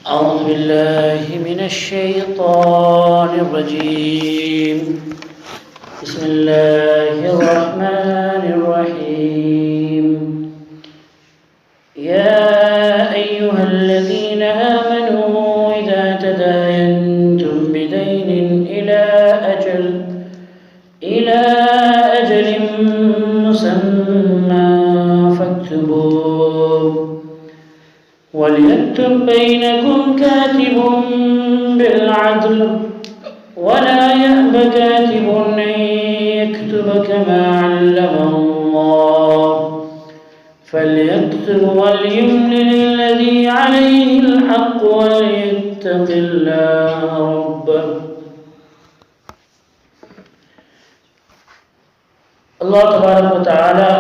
أعوذ بالله من الشيطان الرجيم. بسم الله الرحمن الرحيم. يا أيها الذين آمنوا إذا تداينتم بدين إلى أجل مسمى فاكتبوه وليكتب بينكم كاتب بالعدل ولا يأب كاتب أن يكتب كما علمه الله فليكتب وليملل الذي عليه الحق وليتق الله ربه. اللہ تبارک و تعالی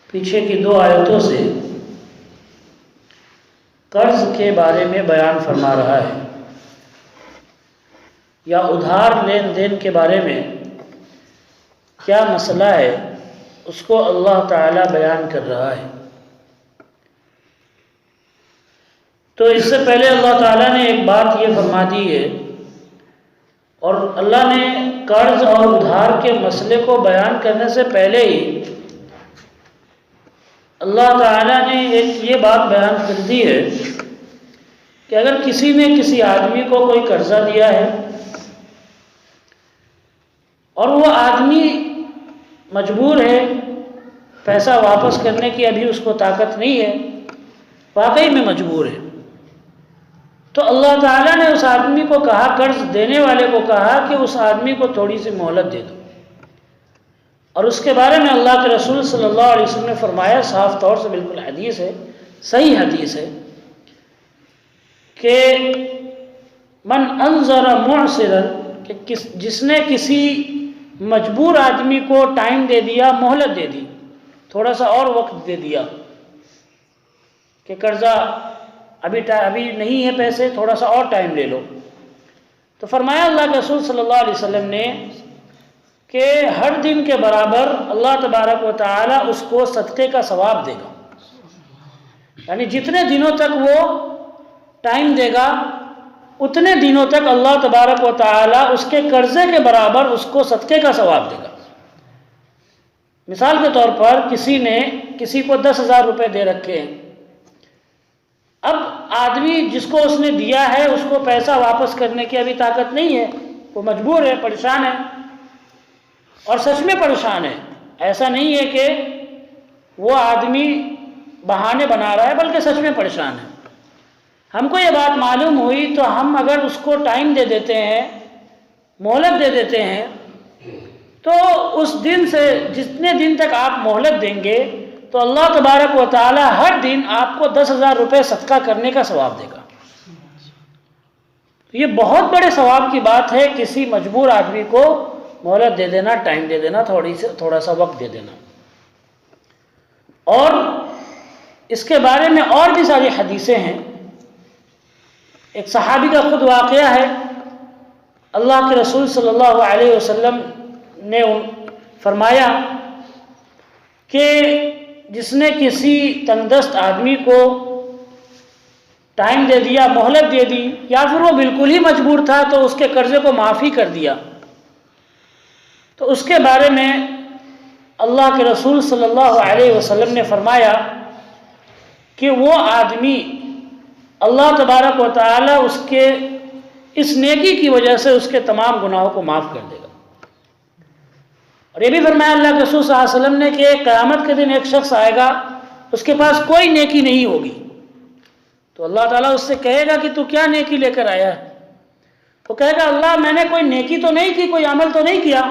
پیچھے کی 2 آیتوں سے قرض کے بارے میں بیان فرما رہا ہے، یا ادھار لین دین کے بارے میں کیا مسئلہ ہے اس کو اللہ تعالی بیان کر رہا ہے۔ تو اس سے پہلے اللہ تعالیٰ نے ایک بات یہ فرما دی ہے، اور اللہ نے قرض اور ادھار کے مسئلے کو بیان کرنے سے پہلے ہی اللہ تعالیٰ نے ایک یہ بات بیان کر دی ہے کہ اگر کسی نے کسی آدمی کو کوئی قرضہ دیا ہے اور وہ آدمی مجبور ہے پیسہ واپس کرنے کی، ابھی اس کو طاقت نہیں ہے، واقعی میں مجبور ہے، تو اللہ تعالیٰ نے اس آدمی کو کہا، قرض دینے والے کو کہا کہ اس آدمی کو تھوڑی سی مہلت دے دو۔ اور اس کے بارے میں اللہ کے رسول صلی اللہ علیہ وسلم نے فرمایا، صاف طور سے بالکل حدیث ہے، صحیح حدیث ہے، کہ من انظر معسرا، کہ جس نے کسی مجبور آدمی کو ٹائم دے دیا، مہلت دے دی، تھوڑا سا اور وقت دے دیا کہ قرضہ ابھی نہیں ہے پیسے، تھوڑا سا اور ٹائم لے لو، تو فرمایا اللہ کے رسول صلی اللہ علیہ وسلم نے کہ ہر دن کے برابر اللہ تبارک و تعالی اس کو صدقے کا ثواب دے گا، یعنی جتنے دنوں تک وہ ٹائم دے گا اتنے دنوں تک اللہ تبارک و تعالی اس کے قرضے کے برابر اس کو صدقے کا ثواب دے گا۔ مثال کے طور پر کسی نے کسی کو 10,000 روپے دے رکھے ہیں، اب آدمی جس کو اس نے دیا ہے اس کو پیسہ واپس کرنے کی ابھی طاقت نہیں ہے، وہ مجبور ہے، پریشان ہے، اور سچ میں پریشان ہے، ایسا نہیں ہے کہ وہ آدمی بہانے بنا رہا ہے، بلکہ سچ میں پریشان ہے۔ ہم کو یہ بات معلوم ہوئی تو ہم اگر اس کو ٹائم دے دیتے ہیں، مہلت دے دیتے ہیں، تو اس دن سے جتنے دن تک آپ مہلت دیں گے تو اللہ تبارک و تعالی ہر دن آپ کو 10,000 روپے صدقہ کرنے کا ثواب دے گا۔ یہ بہت بڑے ثواب کی بات ہے، کسی مجبور آدمی کو مہلت دے دینا، ٹائم دے دینا، تھوڑا سا وقت دے دینا۔ اور اس کے بارے میں اور بھی ساری حدیثیں ہیں۔ ایک صحابی کا خود واقعہ ہے، اللہ کے رسول صلی اللہ علیہ وسلم نے فرمایا کہ جس نے کسی تنگ دست آدمی کو ٹائم دے دیا، مہلت دے دی، یا پھر وہ بالکل ہی مجبور تھا تو اس کے قرضے کو معافی کر دیا، تو اس کے بارے میں اللہ کے رسول صلی اللہ علیہ وسلم نے فرمایا کہ وہ آدمی اللہ تبارک و تعالی اس کے اس نیکی کی وجہ سے اس کے تمام گناہوں کو معاف کر دے گا۔ اور یہ بھی فرمایا اللہ کے رسول صلی اللہ علیہ وسلم نے کہ قیامت کے دن ایک شخص آئے گا، اس کے پاس کوئی نیکی نہیں ہوگی، تو اللہ تعالیٰ اس سے کہے گا کہ تو کیا نیکی لے کر آیا ہے؟ وہ کہے گا اللہ میں نے کوئی نیکی تو نہیں کی، کوئی عمل تو نہیں کیا،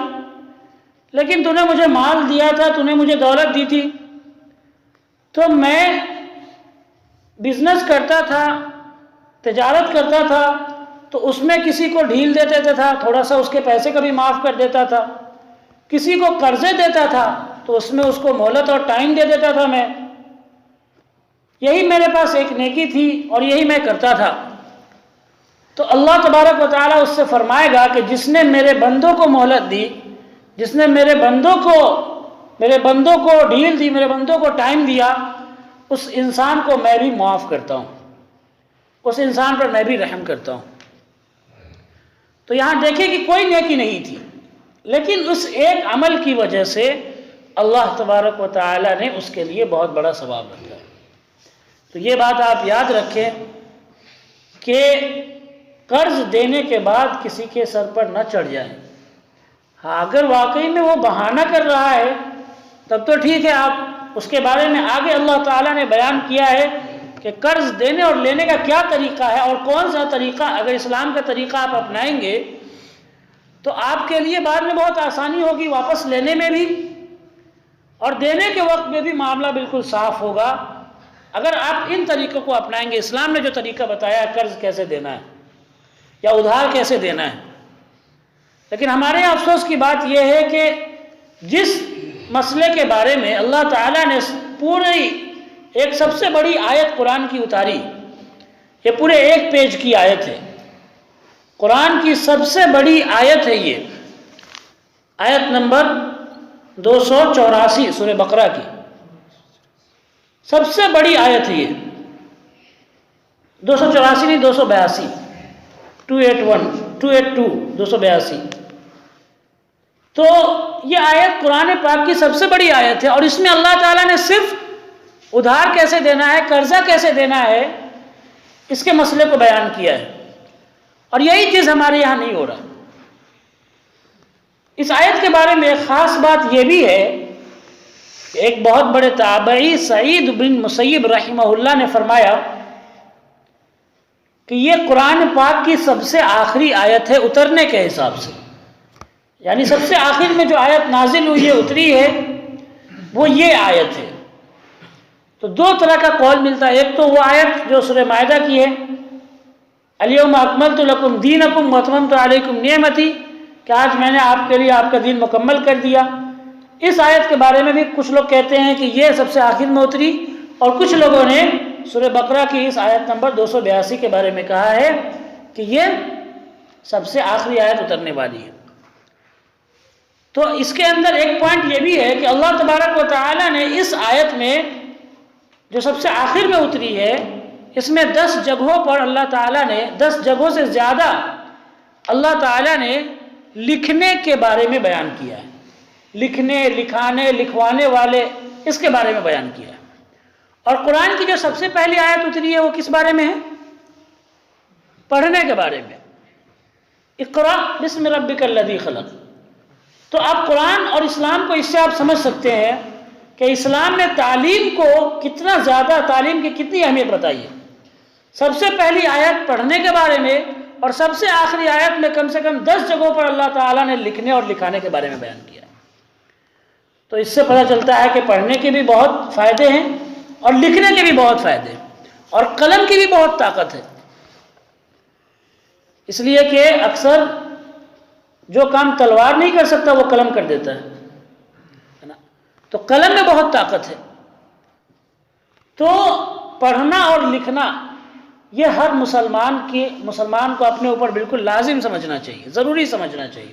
لیکن تو نے مجھے مال دیا تھا، تو نے مجھے دولت دی تھی، تو میں بزنس کرتا تھا، تجارت کرتا تھا، تو اس میں کسی کو ڈھیل دے دیتا تھا، تھوڑا سا اس کے پیسے کا بھی معاف کر دیتا تھا، کسی کو قرضے دیتا تھا تو اس میں اس کو مہلت اور ٹائم دے دیتا تھا، میں یہی میرے پاس ایک نیکی تھی اور یہی میں کرتا تھا۔ تو اللہ تبارک و تعالیٰ اس سے فرمائے گا کہ جس نے میرے بندوں کو مہلت دی، جس نے میرے بندوں کو ڈھیل دی، میرے بندوں کو ٹائم دیا، اس انسان کو میں بھی معاف کرتا ہوں، اس انسان پر میں بھی رحم کرتا ہوں۔ تو یہاں دیکھیں کہ کوئی نیکی نہیں تھی، لیکن اس ایک عمل کی وجہ سے اللہ تبارک و تعالی نے اس کے لیے بہت بڑا ثواب رکھا ہے۔ تو یہ بات آپ یاد رکھیں کہ قرض دینے کے بعد کسی کے سر پر نہ چڑھ جائے۔ ہاں، اگر واقعی میں وہ بہانہ کر رہا ہے تب تو ٹھیک ہے، آپ اس کے بارے میں آگے اللہ تعالیٰ نے بیان کیا ہے کہ قرض دینے اور لینے کا کیا طریقہ ہے اور کون سا طریقہ، اگر اسلام کا طریقہ آپ اپنائیں گے تو آپ کے لیے بعد میں بہت آسانی ہوگی، واپس لینے میں بھی اور دینے کے وقت میں بھی معاملہ بالکل صاف ہوگا اگر آپ ان طریقوں کو اپنائیں گے۔ اسلام نے جو طریقہ بتایا ہے قرض کیسے دینا ہے یا ادھار کیسے دینا ہے، لیکن ہمارے یہاں افسوس کی بات یہ ہے کہ جس مسئلے کے بارے میں اللہ تعالیٰ نے پوری ایک سب سے بڑی آیت قرآن کی اتاری، یہ پورے 1 پیج کی آیت ہے، قرآن کی سب سے بڑی آیت ہے، یہ آیت نمبر 284 سورہ بقرہ کی سب سے بڑی آیت ہے یہ، 284 نہیں 282 282 تو یہ آیت قرآن پاک کی سب سے بڑی آیت ہے، اور اس میں اللہ تعالیٰ نے صرف ادھار کیسے دینا ہے، قرضہ کیسے دینا ہے، اس کے مسئلے کو بیان کیا ہے، اور یہی چیز ہمارے یہاں نہیں ہو رہا۔ اس آیت کے بارے میں ایک خاص بات یہ بھی ہے کہ ایک بہت بڑے تابعی سعید بن مسیب رحمہ اللہ نے فرمایا کہ یہ قرآن پاک کی سب سے آخری آیت ہے اترنے کے حساب سے، یعنی سب سے آخر میں جو آیت نازل ہوئی ہے، اتری ہے، وہ یہ آیت ہے۔ تو 2 طرح کا قول ملتا ہے، ایک تو وہ آیت جو سورہ مائدہ کی ہے، الیوم اکملت لکم دینکم واتممت علیکم نعمتی، کہ آج میں نے آپ کے لیے آپ کا دین مکمل کر دیا۔ اس آیت کے بارے میں بھی کچھ لوگ کہتے ہیں کہ یہ سب سے آخر میں اتری، اور کچھ لوگوں نے سورہ بقرہ کی اس آیت نمبر 282 کے بارے میں کہا ہے کہ یہ سب سے آخری آیت اترنے والی ہے۔ تو اس کے اندر ایک پوائنٹ یہ بھی ہے کہ اللہ تبارک و تعالیٰ نے اس آیت میں جو سب سے آخر میں اتری ہے، اس میں 10 جگہوں پر اللہ تعالیٰ نے 10 جگہوں سے زیادہ اللہ تعالیٰ نے لکھنے کے بارے میں بیان کیا ہے، لکھنے، لکھانے، لکھوانے والے، اس کے بارے میں بیان کیا ہے۔ اور قرآن کی جو سب سے پہلی آیت اتری ہے وہ کس بارے میں ہے؟ پڑھنے کے بارے میں، اقرأ بسم ربک الذی خلق۔ تو آپ قرآن اور اسلام کو اس سے آپ سمجھ سکتے ہیں کہ اسلام نے تعلیم کو کتنا زیادہ، تعلیم کی کتنی اہمیت بتائی ہے۔ سب سے پہلی آیت پڑھنے کے بارے میں، اور سب سے آخری آیت میں کم سے کم 10 جگہوں پر اللہ تعالیٰ نے لکھنے اور لکھانے کے بارے میں بیان کیا۔ تو اس سے پتہ چلتا ہے کہ پڑھنے کے بھی بہت فائدے ہیں اور لکھنے کے بھی بہت فائدے ہیں، اور قلم کی بھی بہت طاقت ہے۔ اس لیے کہ اکثر جو کام تلوار نہیں کر سکتا وہ قلم کر دیتا ہے نا، تو قلم میں بہت طاقت ہے۔ تو پڑھنا اور لکھنا یہ ہر مسلمان کو اپنے اوپر بالکل لازم سمجھنا چاہیے، ضروری سمجھنا چاہیے،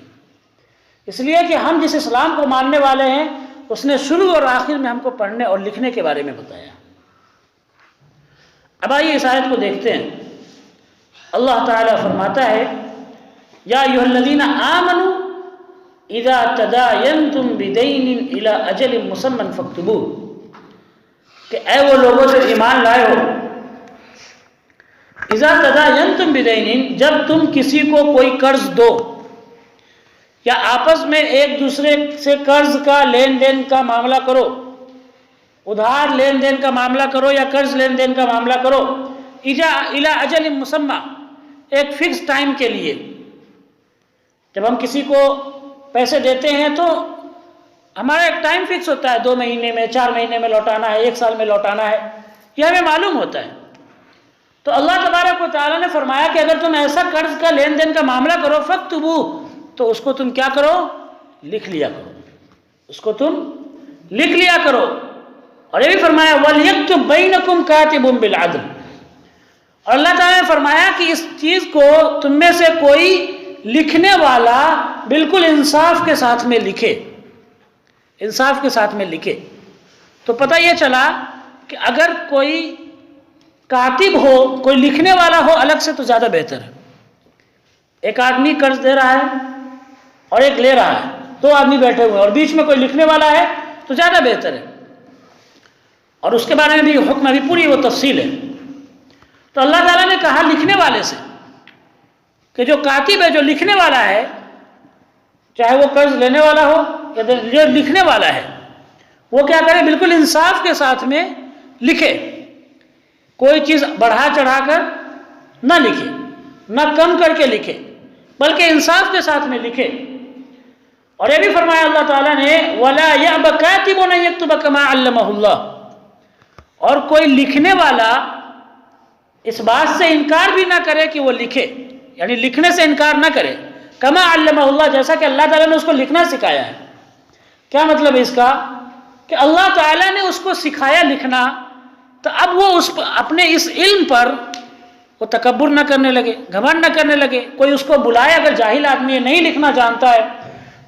اس لیے کہ ہم جس اسلام کو ماننے والے ہیں اس نے شروع اور آخر میں ہم کو پڑھنے اور لکھنے کے بارے میں بتایا۔ اب آئیے اس آیت کو دیکھتے ہیں۔ اللہ تعالیٰ فرماتا ہے، یا ایھا الذین آمنوا اذا تداینتم بدین الی اجل مسمی فاکتبوہ، کہ اے وہ لوگوں جو ایمان لائے ہو، اذا تداینتم بدین، جب تم کسی کو کوئی قرض دو یا آپس میں ایک دوسرے سے قرض کا لین دین کا معاملہ کرو، ادھار لین دین کا معاملہ کرو یا قرض لین دین کا معاملہ کرو، الی اجل مسمی، ایک فکس ٹائم کے لیے۔ جب ہم کسی کو پیسے دیتے ہیں تو ہمارا ایک ٹائم فکس ہوتا ہے، 2 مہینے میں، 4 مہینے میں لوٹانا ہے، 1 سال میں لوٹانا ہے، یہ ہمیں معلوم ہوتا ہے۔ تو اللہ تبارک و تعالیٰ نے فرمایا کہ اگر تم ایسا قرض کا لین دین کا معاملہ کرو فاکتبوہ، تو اس کو تم کیا کرو؟ لکھ لیا کرو، اس کو تم لکھ لیا کرو۔ اور یہ بھی فرمایا وَلْيَكْتُبْ بَيْنَكُمْ كَاتِبٌ بِالْعَدْلِ، اور اللہ تعالیٰ نے فرمایا کہ اس چیز کو تم میں سے کوئی لکھنے والا بالکل انصاف کے ساتھ میں لکھے، انصاف کے ساتھ میں لکھے۔ تو پتہ یہ چلا کہ اگر کوئی کاتب ہو، کوئی لکھنے والا ہو الگ سے تو زیادہ بہتر ہے۔ ایک آدمی قرض دے رہا ہے اور ایک لے رہا ہے، دو آدمی بیٹھے ہوئے اور بیچ میں کوئی لکھنے والا ہے تو زیادہ بہتر ہے۔ اور اس کے بارے میں بھی حکم ابھی پوری وہ تفصیل ہے۔ تو اللہ تعالیٰ نے کہا لکھنے والے سے کہ جو کاتب ہے، جو لکھنے والا ہے، چاہے وہ قرض لینے والا ہو یا جو لکھنے والا ہے، وہ کیا کرے؟ بالکل انصاف کے ساتھ میں لکھے، کوئی چیز بڑھا چڑھا کر نہ لکھے، نہ کم کر کے لکھے، بلکہ انصاف کے ساتھ میں لکھے۔ اور یہ بھی فرمایا اللہ تعالیٰ نے وَلَا يَأْبَ كَاتِبٌ أَن يَكْتُبَ كَمَا عَلَّمَهُ اللَّهُ، اور کوئی لکھنے والا اس بات سے انکار بھی نہ کرے کہ وہ لکھے، یعنی لکھنے سے انکار نہ کرے، کما علمہ اللہ، جیسا کہ اللہ تعالیٰ نے اس کو لکھنا سکھایا ہے۔ کیا مطلب ہے اس کا؟ کہ اللہ تعالیٰ نے اس کو سکھایا لکھنا، تو اب وہ اپنے اس علم پر وہ تکبر نہ کرنے لگے، گھمنڈ نہ کرنے لگے۔ کوئی اس کو بلائے، اگر جاہل آدمی نہیں لکھنا جانتا ہے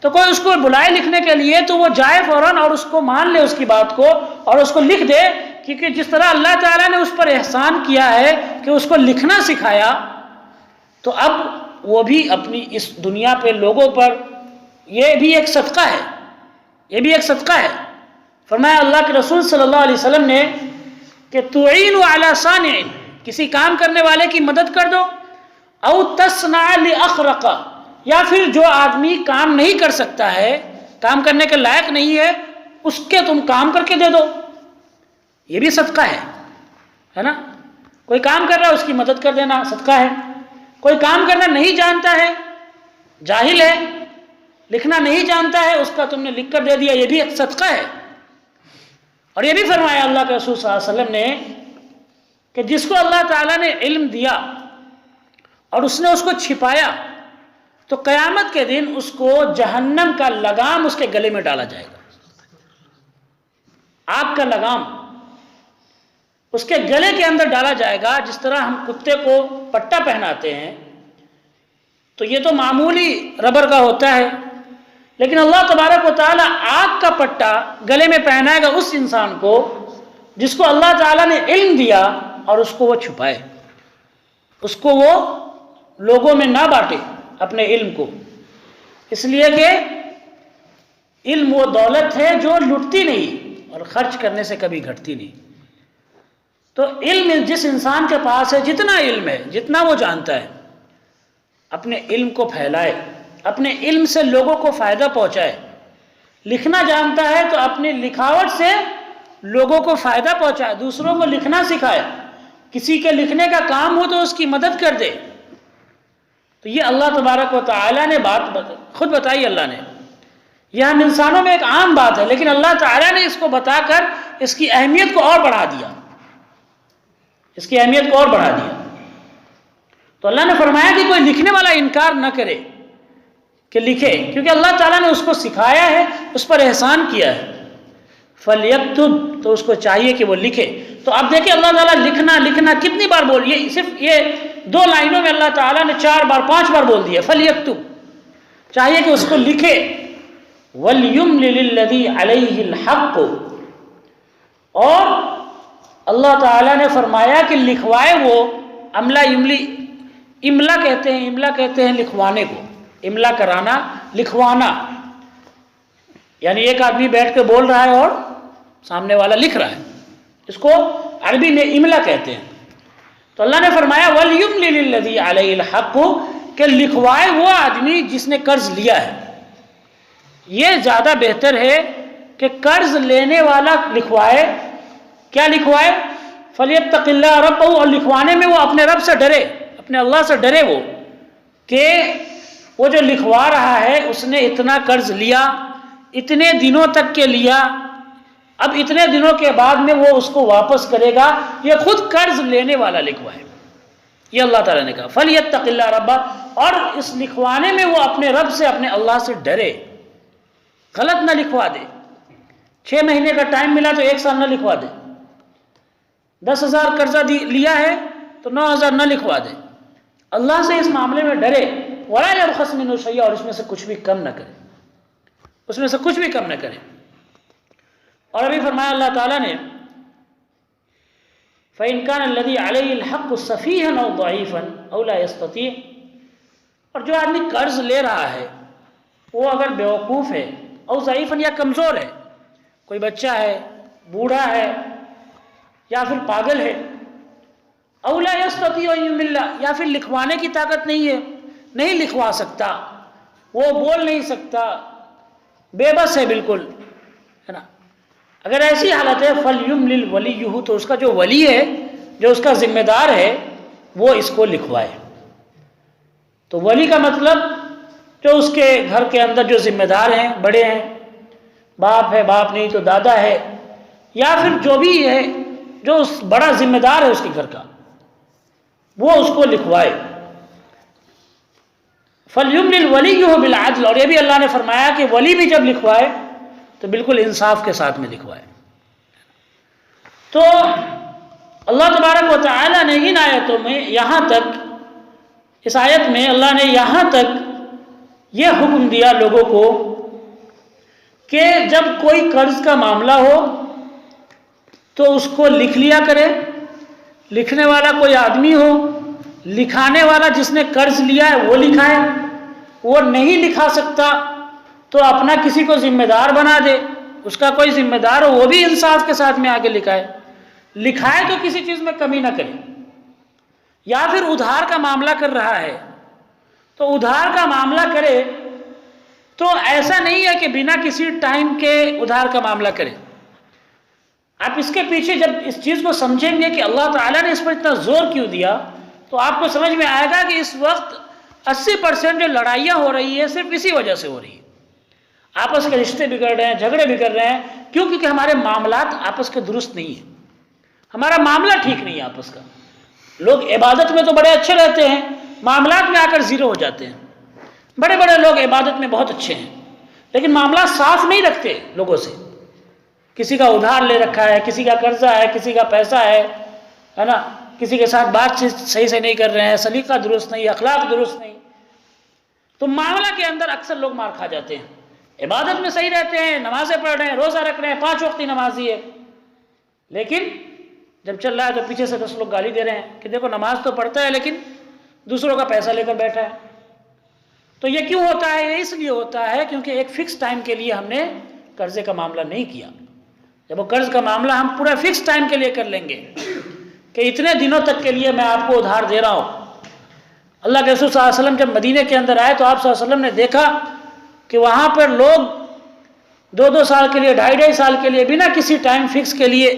تو کوئی اس کو بلائے لکھنے کے لیے تو وہ جائے فوراً اور اس کو مان لے اس کی بات کو اور اس کو لکھ دے، کیونکہ جس طرح اللہ تعالیٰ نے اس پر احسان کیا ہے کہ اس کو لکھنا سکھایا، تو اب وہ بھی اپنی اس دنیا پہ لوگوں پر یہ بھی ایک صدقہ ہے، یہ بھی ایک صدقہ ہے۔ فرمایا اللہ کے رسول صلی اللہ علیہ وسلم نے کہ تعین علی صانع، کسی کام کرنے والے کی مدد کر دو، او تصنع لاخرق، یا پھر جو آدمی کام نہیں کر سکتا ہے، کام کرنے کے لائق نہیں ہے، اس کے تم کام کر کے دے دو، یہ بھی صدقہ ہے نا؟ کوئی کام کر رہا ہے اس کی مدد کر دینا صدقہ ہے۔ کوئی کام کرنا نہیں جانتا ہے، جاہل ہے، لکھنا نہیں جانتا ہے، اس کا تم نے لکھ کر دے دیا، یہ بھی ایک صدقہ ہے۔ اور یہ بھی فرمایا اللہ کے رسول صلی اللہ علیہ وسلم نے کہ جس کو اللہ تعالیٰ نے علم دیا اور اس نے اس کو چھپایا، تو قیامت کے دن اس کو جہنم کا لگام اس کے گلے میں ڈالا جائے گا، آگ کا لگام اس کے گلے کے اندر ڈالا جائے گا۔ جس طرح ہم کتے کو پٹا پہناتے ہیں تو یہ تو معمولی ربر کا ہوتا ہے، لیکن اللہ تبارک و تعالیٰ آگ کا پٹا گلے میں پہنائے گا اس انسان کو جس کو اللہ تعالیٰ نے علم دیا اور اس کو وہ چھپائے، اس کو وہ لوگوں میں نہ بانٹے اپنے علم کو، اس لیے کہ علم وہ دولت ہے جو لٹتی نہیں اور خرچ کرنے سے کبھی گھٹتی نہیں۔ تو علم جس انسان کے پاس ہے، جتنا علم ہے، جتنا وہ جانتا ہے، اپنے علم کو پھیلائے، اپنے علم سے لوگوں کو فائدہ پہنچائے۔ لکھنا جانتا ہے تو اپنی لکھاوٹ سے لوگوں کو فائدہ پہنچائے، دوسروں کو لکھنا سکھائے، کسی کے لکھنے کا کام ہو تو اس کی مدد کر دے۔ تو یہ اللہ تبارک و تعالیٰ نے بات خود بتائی، اللہ نے، یہ ہم انسانوں میں ایک عام بات ہے، لیکن اللہ تعالیٰ نے اس کو بتا کر اس کی اہمیت کو اور بڑھا دیا، اس کی اہمیت کو اور بڑھا دیا۔ تو اللہ نے فرمایا کہ کوئی لکھنے والا انکار نہ کرے کہ لکھے، کیونکہ اللہ تعالیٰ نے اس کو سکھایا ہے، اس پر احسان کیا ہے۔ فَلْيَكْتُبْ، تو اس کو چاہیے کہ وہ لکھے۔ تو آپ دیکھیں اللہ تعالیٰ لکھنا کتنی بار بول، یہ صرف یہ 2 لائنوں میں اللہ تعالیٰ نے 4 بار 5 بار بول دیا۔ فَلْيَكْتُبْ، چاہیے کہ اس کو لکھے۔ وَلْيُمْلِلِ الَّذِي عَلَيْهِ الْحَقُّ، اور اللہ تعالیٰ نے فرمایا کہ لکھوائے وہ، املا کہتے ہیں لکھوانے کو، املا کرانا، لکھوانا، یعنی ایک آدمی بیٹھ کے بول رہا ہے اور سامنے والا لکھ رہا ہے، اس کو عربی میں املا کہتے ہیں۔ تو اللہ نے فرمایا وَلْيُمْلِلِ الَّذِي عَلَيْهِ الْحَقُّ، کہ لکھوائے وہ آدمی جس نے قرض لیا ہے۔ یہ زیادہ بہتر ہے کہ قرض لینے والا لکھوائے، کیا لکھوائے؟ فَلْيَتَّقِ اللَّهَ رَبَّهُ، اور لکھوانے میں وہ اپنے رب سے ڈرے، اپنے اللہ سے ڈرے، وہ کہ وہ جو لکھوا رہا ہے اس نے اتنا قرض لیا، اتنے دنوں تک کے لیا، اب اتنے دنوں کے بعد میں وہ اس کو واپس کرے گا، یہ خود قرض لینے والا لکھوائے۔ یہ اللہ تعالیٰ نے کہا فَلْيَتَّقِ اللَّهَ رَبَّهُ، اور اس لکھوانے میں وہ اپنے رب سے، اپنے اللہ سے ڈرے، غلط نہ لکھوا دے۔ 6 مہینے کا ٹائم ملا تو 1 سال نہ لکھوا دے، 10,000 قرضہ لیا ہے تو 9,000 نہ لکھوا دے، اللہ سے اس معاملے میں ڈرے۔ وَلَا يَبْخَسْ مِنْهُ شَيْئًا، اور اس میں سے کچھ بھی کم نہ کرے، اس میں سے کچھ بھی کم نہ کرے۔ اور ابھی فرمایا اللہ تعالیٰ نے فَإِنْ كَانَ الَّذِي عَلَيْهِ الْحَقُّ سَفِيهًا أَوْ ضَعِيفًا أَوْ لَا يَسْتَطِيعُ، اور جو آدمی قرض لے رہا ہے وہ اگر بیوقوف ہے، او ضعیفاً یا کمزور ہے، کوئی بچہ ہے، بوڑھا ہے، یا پھر پاگل ہے، او لا یستطیع ان یمل، یا پھر لکھوانے کی طاقت نہیں ہے، نہیں لکھوا سکتا، وہ بول نہیں سکتا، بے بس ہے بالکل، ہے نا، اگر ایسی حالت ہے فَلْيُمْلِلْ وَلِيُّهُ، تو اس کا جو ولی ہے، جو اس کا ذمہ دار ہے، وہ اس کو لکھوائے۔ تو ولی کا مطلب جو اس کے گھر کے اندر جو ذمہ دار ہیں، بڑے ہیں، باپ ہے، باپ نہیں تو دادا ہے، یا پھر جو بھی ہے جو اس بڑا ذمہ دار ہے اس کے گھر کا، وہ اس کو لکھوائے۔ فَلْيُمْلِلْ وَلِيُّهُ بِالْعَدْلِ، اور یہ بھی اللہ نے فرمایا کہ ولی بھی جب لکھوائے تو بالکل انصاف کے ساتھ میں لکھوائے۔ تو اللہ تبارک و تعالی نے ان آیتوں میں یہاں تک، اس آیت میں اللہ نے یہاں تک یہ حکم دیا لوگوں کو کہ جب کوئی قرض کا معاملہ ہو تو اس کو لکھ لیا کرے، لکھنے والا کوئی آدمی ہو، لکھانے والا جس نے قرض لیا ہے وہ لکھائے، وہ نہیں لکھا سکتا تو اپنا کسی کو ذمہ دار بنا دے، اس کا کوئی ذمہ دار ہو وہ بھی انصاف کے ساتھ میں آگے لکھائے، لکھائے تو کسی چیز میں کمی نہ کرے۔ یا پھر ادھار کا معاملہ کر رہا ہے تو ادھار کا معاملہ کرے تو ایسا نہیں ہے کہ بنا کسی ٹائم کے ادھار کا معاملہ کرے۔ آپ اس کے پیچھے جب اس چیز کو سمجھیں گے کہ اللہ تعالیٰ نے اس پر اتنا زور کیوں دیا، تو آپ کو سمجھ میں آئے گا کہ اس وقت 80% جو لڑائیاں ہو رہی ہے صرف اسی وجہ سے ہو رہی ہے۔ آپس کے رشتے بگڑ رہے ہیں، جھگڑے بگڑ رہے ہیں، کیوں؟ کیونکہ ہمارے معاملات آپس کے درست نہیں ہیں، ہمارا معاملہ ٹھیک نہیں ہے آپس کا۔ لوگ عبادت میں تو بڑے اچھے رہتے ہیں، معاملات میں آ کر زیرو ہو جاتے ہیں۔ بڑے بڑے لوگ عبادت میں بہت اچھے ہیں لیکن معاملات صاف نہیں رکھتے لوگوں سے، کسی کا ادھار لے رکھا ہے، کسی کا قرضہ ہے، کسی کا پیسہ ہے نا، کسی کے ساتھ بات چیت صحیح سے نہیں کر رہے ہیں، سلیقہ درست نہیں، اخلاق درست نہیں، تو معاملہ کے اندر اکثر لوگ مار کھا جاتے ہیں۔ عبادت میں صحیح رہتے ہیں، نمازیں پڑھ رہے ہیں، روزہ رکھ رہے ہیں، 5 وقتی نمازی ہے، لیکن جب چل رہا ہے تو پیچھے سے 10 لوگ گالی دے رہے ہیں کہ دیکھو نماز تو پڑھتا ہے لیکن دوسروں کا پیسہ لے کر بیٹھا ہے۔ تو یہ کیوں ہوتا ہے؟ یہ اس لیے ہوتا ہے کیونکہ ایک فکس ٹائم کے لیے ہم نے قرضے کا معاملہ نہیں کیا۔ جب وہ قرض کا معاملہ ہم پورا فکس ٹائم کے لیے کر لیں گے کہ اتنے دنوں تک کے لیے میں آپ کو ادھار دے رہا ہوں۔ اللہ کے رسول صلی اللہ علیہ وسلم جب مدینے کے اندر آئے تو آپ صلی اللہ علیہ وسلم نے دیکھا کہ وہاں پر لوگ 2-2 سال کے لیے، 2.5 سال کے لیے بنا کسی ٹائم فکس کے لیے،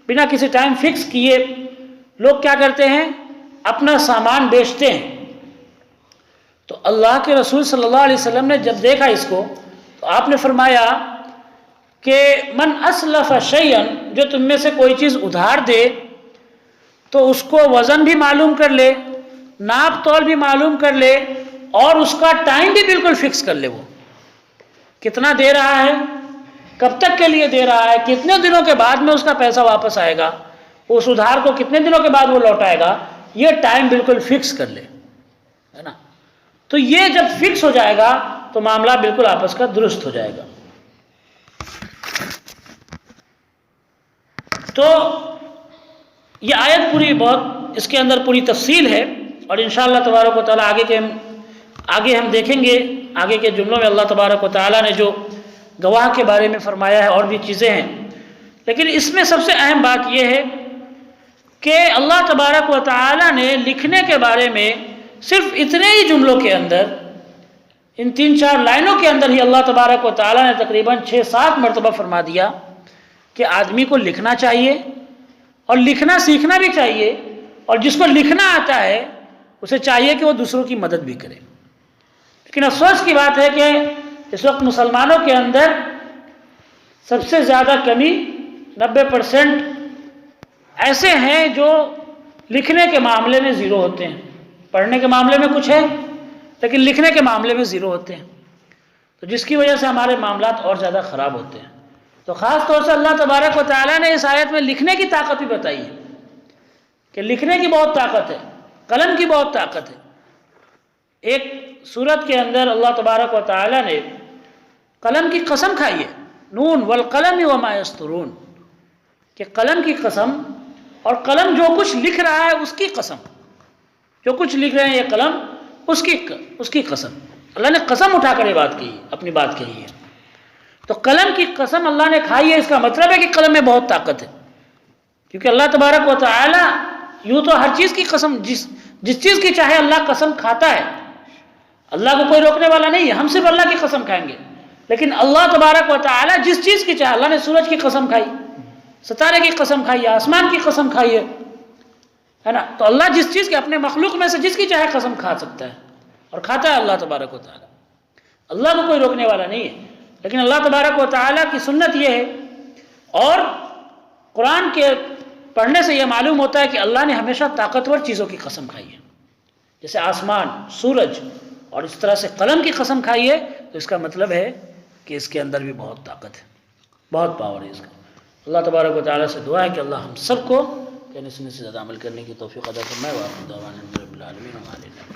بنا کسی ٹائم فکس کیے لوگ کیا کرتے ہیں؟ اپنا سامان بیچتے ہیں۔ تو اللہ کے رسول صلی اللہ علیہ وسلم نے جب دیکھا اس کو تو آپ نے فرمایا کہ من اسلف شیئا، جو تم میں سے کوئی چیز ادھار دے تو اس کو وزن بھی معلوم کر لے، ناپ تول بھی معلوم کر لے، اور اس کا ٹائم بھی بالکل فکس کر لے، وہ کتنا دے رہا ہے، کب تک کے لیے دے رہا ہے، کتنے دنوں کے بعد میں اس کا پیسہ واپس آئے گا، اس ادھار کو کتنے دنوں کے بعد وہ لوٹائے گا، یہ ٹائم بالکل فکس کر لے، ہے نا۔ تو یہ جب فکس ہو جائے گا تو معاملہ بالکل آپس کا درست ہو جائے گا۔ تو یہ آیت پوری بہت، اس کے اندر پوری تفصیل ہے، اور انشاءاللہ تبارک و تعالیٰ آگے ہم دیکھیں گے، آگے کے جملوں میں اللہ تبارک و تعالیٰ نے جو گواہ کے بارے میں فرمایا ہے اور بھی چیزیں ہیں، لیکن اس میں سب سے اہم بات یہ ہے کہ اللہ تبارک و تعالیٰ نے لکھنے کے بارے میں صرف اتنے ہی جملوں کے اندر، ان 3-4 لائنوں کے اندر ہی اللہ تبارک و تعالیٰ نے تقریباً 6-7 مرتبہ فرما دیا کہ آدمی کو لکھنا چاہیے، اور لکھنا سیکھنا بھی چاہیے، اور جس کو لکھنا آتا ہے اسے چاہیے کہ وہ دوسروں کی مدد بھی کرے۔ لیکن افسوس کی بات ہے کہ اس وقت مسلمانوں کے اندر سب سے زیادہ کمی 90% ایسے ہیں جو لکھنے کے معاملے میں زیرو ہوتے ہیں، پڑھنے کے معاملے میں کچھ ہے لیکن لکھنے کے معاملے میں زیرو ہوتے ہیں، تو جس کی وجہ سے ہمارے معاملات اور زیادہ خراب ہوتے ہیں۔ تو خاص طور سے اللہ تبارک و تعالیٰ نے اس آیت میں لکھنے کی طاقت بھی بتائی ہے کہ لکھنے کی بہت طاقت ہے، قلم کی بہت طاقت ہے۔ ایک سورت کے اندر اللہ تبارک و تعالیٰ نے قلم کی قسم کھائی ہے، نون والقلم وما یسطرون، کہ قلم کی قسم اور قلم جو کچھ لکھ رہا ہے اس کی قسم، جو کچھ لکھ رہے ہیں یہ قلم اس کی قسم، اللہ نے قسم اٹھا کر یہ بات کہی، اپنی بات کہی ہے۔ تو قلم کی قسم اللہ نے کھائی ہے، اس کا مطلب ہے کہ قلم میں بہت طاقت ہے، کیونکہ اللہ تبارک و تعالی یوں تو ہر چیز کی قسم، جس چیز کی چاہے اللہ قسم کھاتا ہے، اللہ کو کوئی روکنے والا نہیں ہے، ہم صرف اللہ کی قسم کھائیں گے، لیکن اللہ تبارک و تعالی جس چیز کی چاہے، اللہ نے سورج کی قسم کھائی، ستارے کی قسم کھائی ہے، آسمان کی قسم کھائی ہے نا، تو اللہ جس چیز کے اپنے مخلوق میں سے جس کی چاہے قسم کھا سکتا ہے، اور کھاتا ہے اللہ تبارک و تعالی، اللہ کو کوئی روکنے والا نہیں ہے۔ لیکن اللہ تبارک و تعالی کی سنت یہ ہے، اور قرآن کے پڑھنے سے یہ معلوم ہوتا ہے کہ اللہ نے ہمیشہ طاقتور چیزوں کی قسم کھائی ہے، جیسے آسمان، سورج، اور اس طرح سے قلم کی قسم کھائی ہے، تو اس کا مطلب ہے کہ اس کے اندر بھی بہت طاقت ہے، بہت پاور ہے اس کا۔ اللہ تبارک و تعالیٰ سے دعا ہے کہ اللہ ہم سب کو کہنے سننے سے زیادہ عمل کرنے کی توفیق عطا فرمائے۔ وآخر دعوانا الحمد للہ رب العالمین۔